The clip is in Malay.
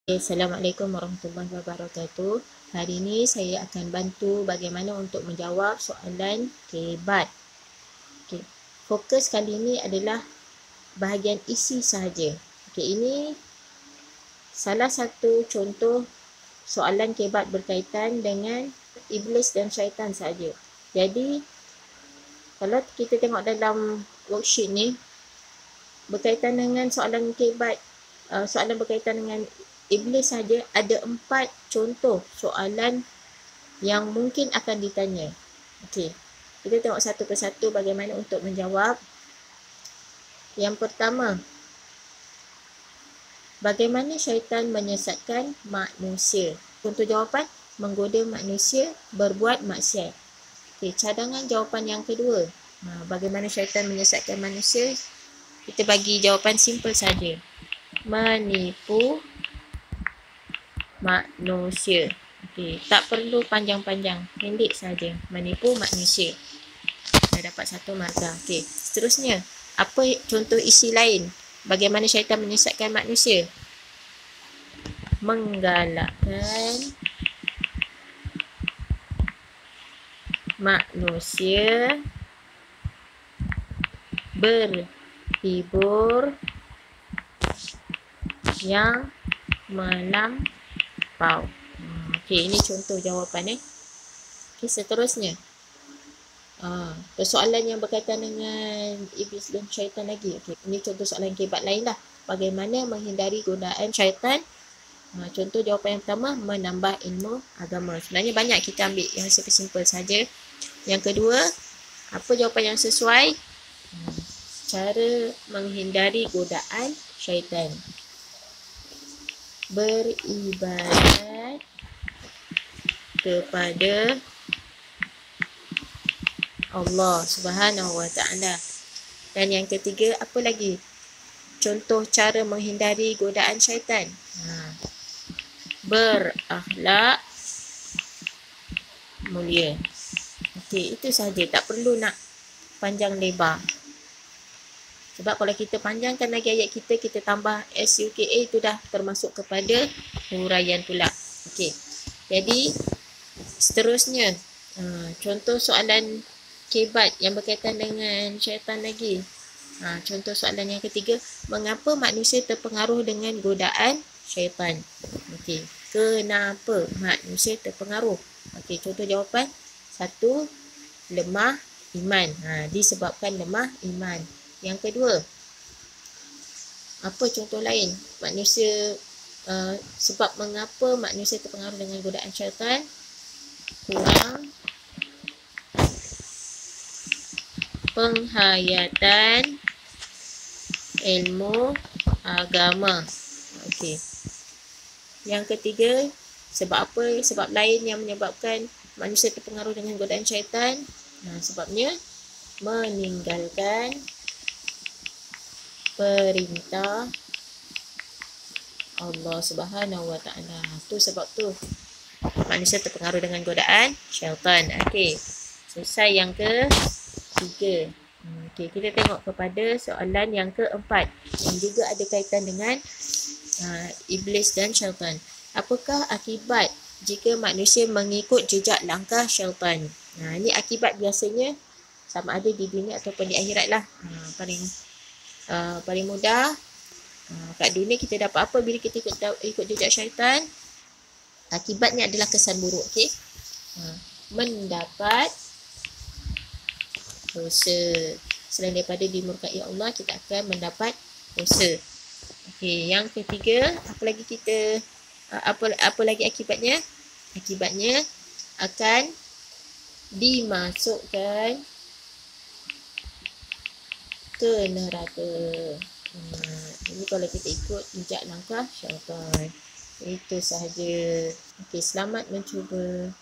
Assalamualaikum warahmatullahi wabarakatuh. Hari ini saya akan bantu bagaimana untuk menjawab soalan kebat. Okay. Fokus kali ini adalah bahagian isi sahaja. Okay, ini salah satu contoh soalan kebat berkaitan dengan iblis dan syaitan sahaja. Jadi, kalau kita tengok dalam worksheet ni, berkaitan dengan soalan kebat, soalan berkaitan dengan iblis saja, ada 4 contoh soalan yang mungkin akan ditanya. Okey, kita tengok satu persatu bagaimana untuk menjawab. Yang pertama, bagaimana syaitan menyesatkan manusia? Contoh jawapan, menggoda manusia berbuat maksiat. Okey, cadangan jawapan yang kedua, bagaimana syaitan menyesatkan manusia? Kita bagi jawapan simple saja. Menipu manusia. Okey, tak perlu panjang-panjang, pendek saja. Menipu manusia. Dah dapat 1 markah. Okey, seterusnya, apa contoh isi lain? Bagaimana syaitan menyesatkan manusia? Menggalakkan manusia berhibur yang melampau. Okey, ini contoh jawapan. Okey, seterusnya, persoalan yang berkaitan dengan iblis dan syaitan lagi. Okey, ini contoh soalan kebat lain lah. Bagaimana menghindari godaan syaitan? Contoh jawapan yang pertama, menambah ilmu agama. Sebenarnya banyak, kita ambil yang simple saja. Yang kedua, apa jawapan yang sesuai? Cara menghindari godaan syaitan. Beribadat kepada Allah Subhanahu wa ta'ala. Dan yang ketiga, apa lagi? Contoh cara menghindari godaan syaitan. Berakhlak mulia. Okey, itu saja, tak perlu nak panjang lebar. Sebab kalau kita panjangkan lagi ayat kita tambah SUKA, itu dah termasuk kepada huraian pula. Okey, jadi seterusnya, contoh soalan kebat yang berkaitan dengan syaitan lagi. Contoh soalan yang ketiga, mengapa manusia terpengaruh dengan godaan syaitan? Okey, kenapa manusia terpengaruh? Okey, contoh jawapan. 1, lemah iman. Disebabkan lemah iman. Yang kedua, apa contoh lain? Manusia, sebab mengapa manusia terpengaruh dengan godaan syaitan? Kurang penghayatan ilmu agama. Okey. Yang ketiga, sebab apa? Sebab lain yang menyebabkan manusia terpengaruh dengan godaan syaitan. Sebabnya meninggalkan perintah Allah Subhanahu wa ta'ala. Tu sebab tu manusia terpengaruh dengan godaan syaitan. Okey, selesai yang ketiga. Okey, kita tengok kepada soalan yang keempat yang juga ada kaitan dengan iblis dan syaitan. Apakah akibat jika manusia mengikut jejak langkah syaitan? Ini akibat biasanya sama ada di dunia ataupun di akhirat lah. Paling mudah, kat dunia kita dapat apa bila kita ikut jejak syaitan? Akibatnya adalah kesan buruk. Okay? Mendapat dosa. Selain daripada dimurkai Allah, kita akan mendapat dosa. Okey, yang ketiga, apa lagi kita, apa lagi akibatnya? Akibatnya akan dimasukkan ke neraka. Ini kalau kita ikut jejak langkah syaitan. Itu sahaja. Okey, selamat mencuba.